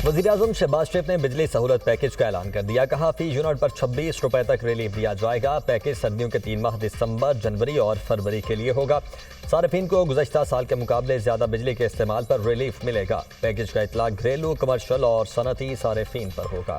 वज़ीर-ए-आज़म शहबाज शरीफ ने बिजली सहूलत पैकेज का ऐलान कर दिया। कहा फी यूनिट पर 26 रुपए तक रिलीफ दिया जाएगा। पैकेज सर्दियों के 3 माह दिसंबर, जनवरी और फरवरी के लिए होगा। सार्फिन को गुज़श्ता साल के मुकाबले ज़्यादा बिजली के इस्तेमाल पर रिलीफ मिलेगा। पैकेज का इतलाक घरेलू, कमर्शल और सनती सार्फिन पर होगा।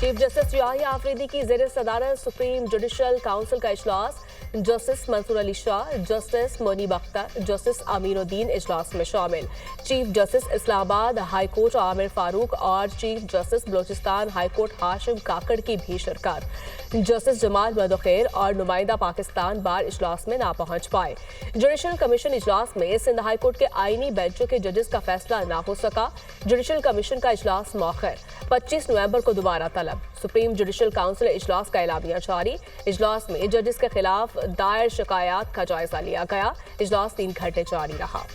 चीफ जस्टिस याहिया आफरीदी की ज़ेर सदारत सुप्रीम जुडिशल काउंसिल का इजलास। Justice Mansoor Ali Shah, justice Muneeb Akhtar, justice Aminuddin इजलास में शामिल। Chief justice Islamabad high court Aamir Farooq और chief justice Balochistan high court Hashim Kakar की भी शिरकत। जस्टिस जमाल बदखैर और नुमाइंदा पाकिस्तान बार इजलास में ना पहुंच पाए। जुडिशल कमीशन इजलास में सिंध हाई कोर्ट के आईनी बेंचों के जजेस का फैसला ना हो सका। जुडिशल कमीशन का इजलास मौखर, 25 नवंबर को दोबारा तलब। सुप्रीम जुडिशल काउंसिल इजलास का एलामिया जारी। इजलास में जजेस के खिलाफ दायर शिकायत का जायजा लिया गया। इजलास 3 घंटे जारी रहा।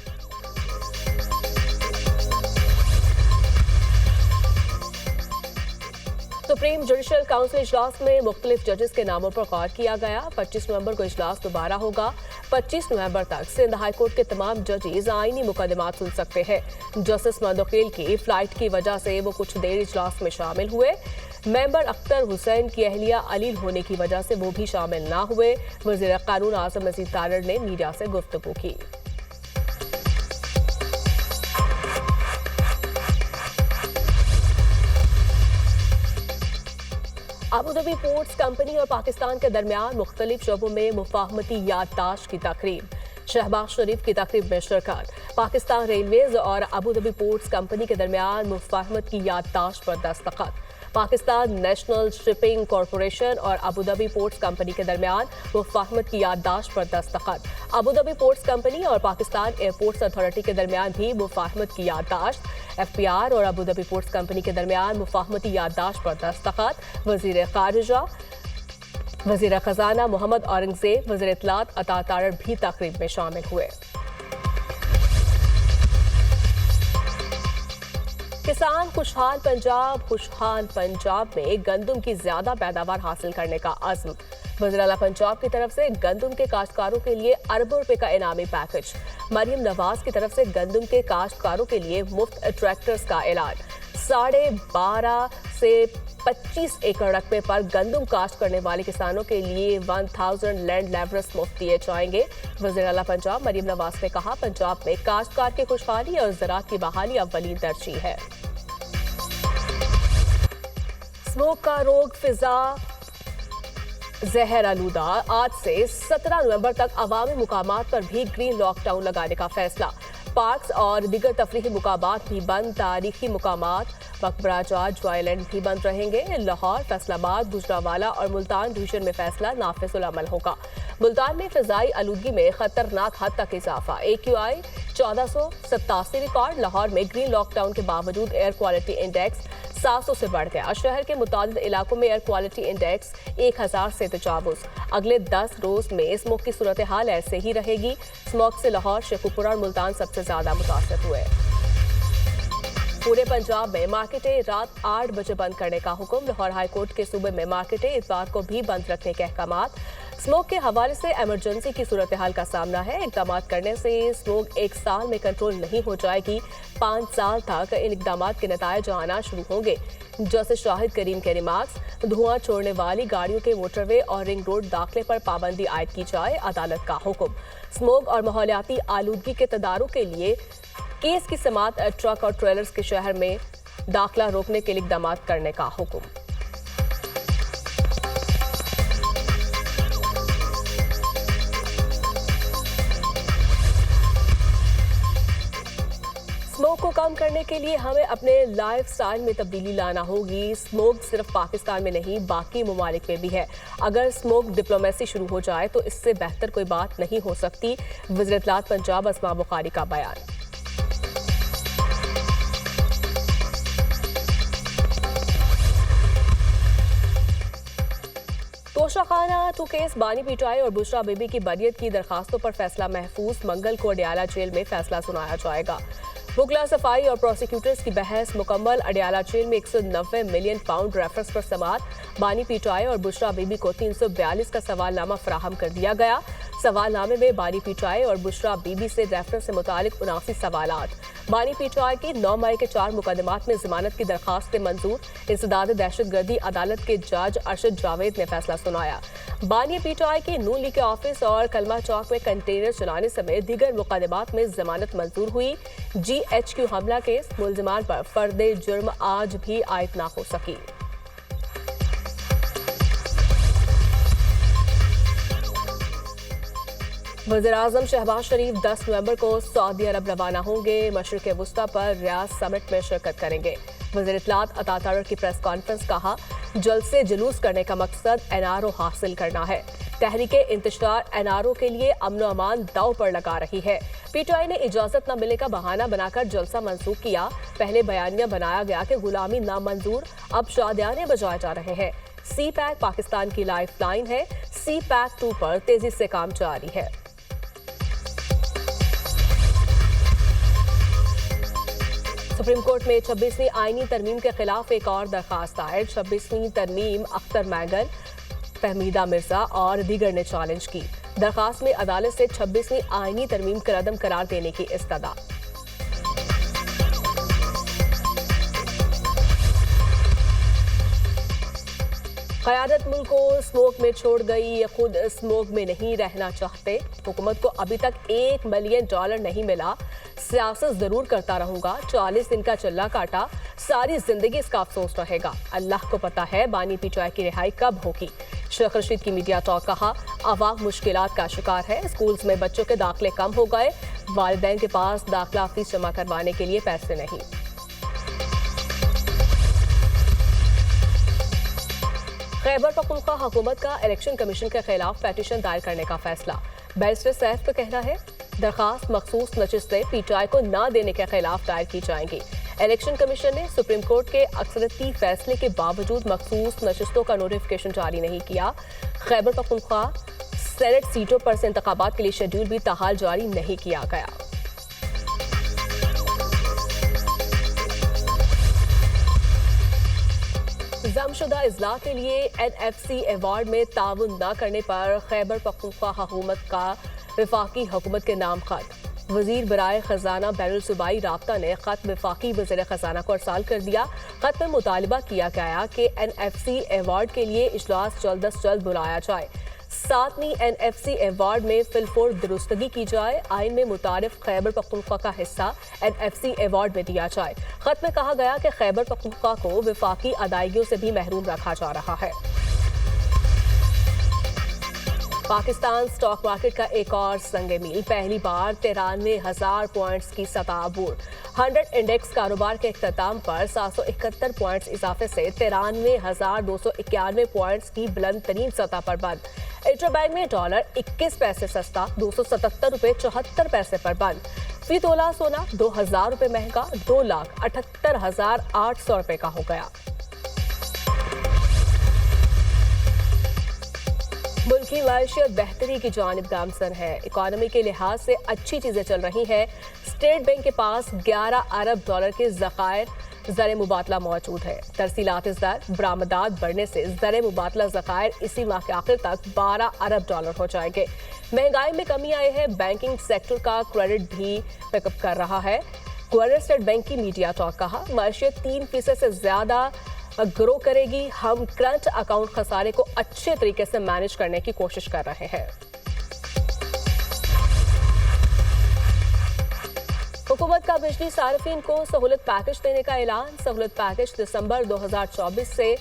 सुप्रीम जुडिशल काउंसिल इजलास में मुख्तलिफ जजेस के नामों पर गौर किया गया। 25 नवंबर को इजलास दोबारा होगा। 25 नवंबर तक सिंध हाई कोर्ट के तमाम जजेस आईनी मुकदमात सुन सकते हैं। जस्टिस मंदोखेल की फ्लाइट की वजह से वो कुछ देर इजलास में शामिल हुए। मेंबर अख्तर हुसैन की अहलिया अलील होने की वजह से वो भी शामिल ना हुए। वज़ीर कानून आज़म मजीद तारड़ ने मीडिया से गुफ्तगू की। अबूधाबी पोर्ट्स कंपनी और पाकिस्तान के दरमियान मुख्तलिफ शोबों में मुफाहमती याददाश्त की तकरीब। शहबाज शरीफ की तकरीब में शिरकत। पाकिस्तान रेलवेज और अबूधाबी पोर्ट्स कंपनी के दरमियान मुफाहमत की याददाश्त पर दस्तखत। पाकिस्तान नेशनल शिपिंग कॉरपोरेशन और अबूधाबी पोर्ट्स कंपनी के दरमियान मुफाहमत की याददाश्त पर दस्तखत। अबूधाबी पोर्ट्स कंपनी और पाकिस्तान एयरपोर्ट्स अथॉरिटी के दरमियान भी मुफाहमत की याददाश्त। FPR और अबूधाबी पोर्ट्स कंपनी के दरमियान मुफाहमती याददाश्त पर दस्तखत। वज़ीर खारिजा, वज़ीर खजाना मोहम्मद औरंगजेब, वज़ीर इत्तलात अता तारड़ भी तकरीब में शामिल हुए। किसान खुशहाल पंजाब में गंदम की ज्यादा पैदावार हासिल करने का अज़्म। वज़ीर आला पंजाब की तरफ से गंदम के काश्तकारों के लिए अरबों रुपए का इनामी पैकेज। मरियम नवाज की तरफ से गंदम के काश्तकारों के लिए मुफ्त ट्रैक्टर्स का ऐलान। 12.5 से 25 एकड़ रकबे पर गंदम काश्त करने वाले किसानों के लिए 1000 लैंड लेवरस मुफ्त दिए जाएंगे। वज़ीर आला पंजाब मरियम नवाज ने कहा, पंजाब में काश्तकार की खुशहाली और ज़राअत की बहाली अव्वलीन तरजीह है। स्मोक का रोग फिजा जहर आलूदा। आज से 17 नवंबर तक अवामी मुकामात पर भी ग्रीन लॉकडाउन लगाने का फैसला। पार्क्स और दीगर तफरीही मुकामात भी बंद। तारीखी मुकामात मकबरा जाट ज्वाइलैंड भी बंद रहेंगे। लाहौर, फैसलाबाद, गुजरांवाला और मुल्तान डिवीजन में फैसला नाफिजुल अमल होगा। मुल्तान में फिजाई आलूदगी में खतरनाक हद तक इजाफा। AQI 1487 record. लाहौर में ग्रीन लॉकडाउन के बावजूद एयर क्वालिटी इंडेक्स 700 से बढ़ गया। शहर के मुतादिद इलाकों में एयर क्वालिटी इंडेक्स 1000 से तजावुज। अगले 10 रोज में स्मोक की सूरत हाल ऐसे ही रहेगी। स्मोक से लाहौर, शेखुपुरा और मुल्तान सबसे ज्यादा मुतासर हुए। पूरे पंजाब में मार्केटें रात 8 बजे बंद करने का हुक्म। लाहौर हाई कोर्ट के सूबे में मार्केटें इतवार को भी बंद रखने के अहकामात। स्मोक के हवाले से इमरजेंसी की सूरत हाल का सामना है। इकदाम करने से स्मोक 1 साल में कंट्रोल नहीं हो जाएगी। 5 साल तक इन इकदाम के नतायज आना शुरू होंगे। जस्टिस शाहिद करीम के रिमार्क्स। धुआं छोड़ने वाली गाड़ियों के मोटरवे और रिंग रोड दाखिले पर पाबंदी आयद की जाए। अदालत का हुक्म। स्मोक और माहौलियाती आलूदगी के तदारुक के लिए केस की समात ट्रक और ट्रेलर्स के शहर में दाखिला रोकने के लिए इकदाम करने का हुक्म। स्मोक को कम करने के लिए हमें अपने लाइफस्टाइल में तब्दीली लाना होगी। स्मोक सिर्फ पाकिस्तान में नहीं, बाकी ममालिक में भी है। अगर स्मोक डिप्लोमेसी शुरू हो जाए तो इससे बेहतर कोई बात नहीं हो सकती। वज़ीर इत्तलात पंजाब अस्मा बुखारी का बयान। तोशाखाना 2 केस बानी पिटाई और बुशरा बीबी की बरियत की दरखास्तों पर फैसला महफूज। मंगल को अडियाला जेल में फैसला सुनाया जाएगा। बुकला सफाई और प्रोसिक्यूटर्स की बहस मुकम्मल। अडियाला जेल में 190 मिलियन पाउंड रेफरेंस पर समात। बानी पिटाई और बुशरा बीबी को 342 का सवालनामा फराहम कर दिया गया। सवालनामे में बानी पीटीआई और बुशरा बीबी से रेफरेंस से मुतालिक 79 सवालात। बानी पीटीआई की 9 मई के 4 मुकदमात में जमानत की दरखास्त मंजूर। इंसदाद दहशतगर्दी अदालत के जज अरशद जावेद ने फैसला सुनाया। बानी पीटीआई के नून लीग के ऑफिस और कलमा चौक में कंटेनर चलाने समेत दीगर मुकदमात में जमानत मंजूर हुई। GHQ हमला केस मुलजिमान पर फर्दे जुर्म आज भी आयद ना हो सकी। वज़ीर-ए-आज़म शहबाज शरीफ 10 नवंबर को सऊदी अरब रवाना होंगे। मशरिक़ वुस्ता पर रियाद समिट में शिरकत करेंगे। वज़ीर इत्तलात अता तारर की प्रेस कॉन्फ्रेंस कहा, जलसे जुलूस करने का मकसद NRO हासिल करना है। तहरीके इंतशार NRO के लिए अमन व अमान दाव पर लगा रही है। पीटीआई ने इजाजत न मिलने का बहाना बनाकर जलसा मंसूख किया। पहले बयानिया बनाया गया कि गुलामी नामंजूर, अब शादियाने बजाए जा रहे हैं। CPAC पाकिस्तान की लाइफ लाइन है। CPAC 2 पर तेजी से काम जारी है। सुप्रीम कोर्ट में 26वीं आईनी तरमीम के खिलाफ एक और दरखास्त दायर। 26वीं तरमीम अख्तर मैगल, फहमीदा मिर्जा और दीगर ने चैलेंज की। दरखास्त में अदालत से 26वीं आईनी तरमीम को रद्द करार देने की इस्तदा। क़यादत मुल्क को स्मोक में छोड़ गई, ये खुद स्मोक में नहीं रहना चाहते। हुकूमत को अभी तक $1 मिलियन नहीं मिला। सियासत जरूर करता रहूंगा, 40 दिन का चल्ला काटा, सारी जिंदगी इसका अफसोस रहेगा। अल्लाह को पता है बानी पीटीआई की रिहाई कब होगी। शेख रशीद की मीडिया टॉक कहा, आवाम मुश्किलात का शिकार है। स्कूल्स में बच्चों के दाखिले कम हो गए, वालिदैन के पास दाखिला फीस जमा करवाने के लिए पैसे नहीं। खैबर पख्तूनख्वा हुकूमत का इलेक्शन कमीशन के खिलाफ पेटिशन दायर करने का फैसला। बैरिस्टर सैफ का कहना है, दरखास्त मखसूस नशिस्तें पीटीआई को न देने के खिलाफ दायर की जाएंगी। इलेक्शन कमीशन ने सुप्रीम कोर्ट के अक्सरियती फैसले के बावजूद मखसूस नशिस्तों का नोटिफिकेशन जारी नहीं किया। खैबर पख्तूनख्वा सेनेट सीटों पर से इंतखाबात के लिए शेड्यूल भी ताहाल जारी नहीं किया गया। जमशुदा इजलास के लिए NFC अवार्ड में ताउन न करने पर खैबर पख्तूनख्वा हुकूमत का वफाकी हुकूमत के नाम खत। वजीर बराए खजाना बैरुल सूबाई राब्ता ने खत वफाकी वज़ीर खजाना को अरसाल कर दिया। खत में मुतालबा किया गया कि NFC अवार्ड के लिए इजलास जल्द अज जल्द बुलाया जाए। 7वीं NFC अवार्ड में फिलफोर दुरुस्तगी की जाए। आइन में मुतारिफ खैबर पख्तूनख्वा का हिस्सा NFC अवार्ड में दिया जाए। खत में कहा गया कि खैबर पख्तूनख्वा को वफाकी अदायगियों से भी महरूम रखा जा रहा है। पाकिस्तान स्टॉक मार्केट का एक और संगे मील, पहली बार 93,000 पॉइंट्स की सतह अबूर। 100 इंडेक्स कारोबार के इख्तिताम पर 771 पॉइंट्स इजाफे से 93,291 पॉइंट्स की बुलंद तरीन सतह पर बंद। इंटरबैंक में डॉलर 21 पैसे सस्ता, $277.74 पर बंद। फी तोला सोना 2,000 रुपये महंगा, 2,78,800 रुपये का हो गया। मुल्की मैशियत बेहतरी की जानिब गामजन है। इकॉनमी के लिहाज से अच्छी चीजें चल रही हैं। स्टेट बैंक के पास $11 अरब के ज़खायर ज़र मुबादला मौजूद है। तरसीलात ज़र बरामदात बढ़ने से ज़र मुबादला ज़खायर इसी माह के आखिर तक $12 अरब हो जाएंगे। महंगाई में कमी आई है। बैंकिंग सेक्टर का क्रेडिट भी पिकअप कर रहा है। गवर्नर स्टेट बैंक की मीडिया टॉक कहा, मैशियत 3% से ज्यादा ग्रो करेगी। हम करंट अकाउंट खसारे को अच्छे तरीके से मैनेज करने की कोशिश कर रहे हैं। हुकूमत का बिजली सार्फिन को सहूलत पैकेज देने का ऐलान। सहूलत पैकेज दिसंबर 2024 से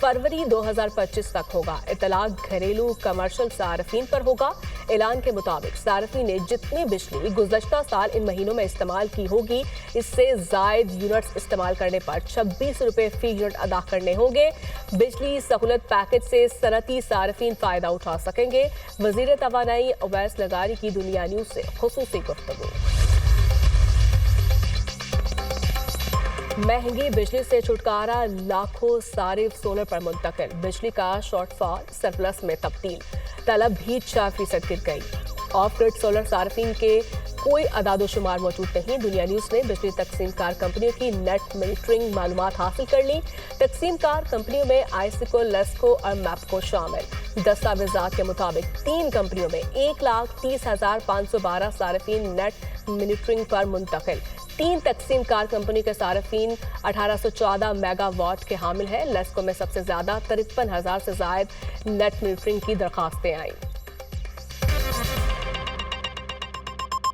फरवरी 2025 तक होगा। इतलाक घरेलू कमर्शियल सार्फिन पर होगा। ऐलान के मुताबिक सार्फिन ने जितनी बिजली गुज़श्ता साल इन महीनों में इस्तेमाल की होगी, इससे जायद यूनिट्स इस्तेमाल करने पर 26 रुपये फी यूनिट अदा करने होंगे। बिजली सहूलत पैकेज से सनती सार्फिन फायदा उठा सकेंगे। वजीर तवानाई अवैस लगारी की दुनिया न्यूज से खुसूसी गुफ्तगू। महंगी बिजली से छुटकारा, लाखों सारिफ सोलर पर मुंतकिल। बिजली का शॉर्टफॉल सरप्लस में तब्दील, तलब भी 4% गिर गई। ऑफ ग्रिड सोलर सार्फिन के कोई अदादोशुमार मौजूद नहीं। दुनिया न्यूज ने बिजली तकसीमकार कंपनियों की नेट मीटरिंग मालूमात हासिल कर ली। तकसीमकार कंपनियों में आईसिको, लेस्को और मैपको शामिल। दस्तावेजात के मुताबिक 3 कंपनियों में 1,30,512 सार्फिन नेट मीटरिंग पर मुंतकिल। 3 तकसीमकार कंपनी के सार्फिन 1814 मेगावाट के हामिल हैं। लेस्को में सबसे ज्यादा 53,000 से जायद नेट मीटरिंग की दरखास्तें आईं।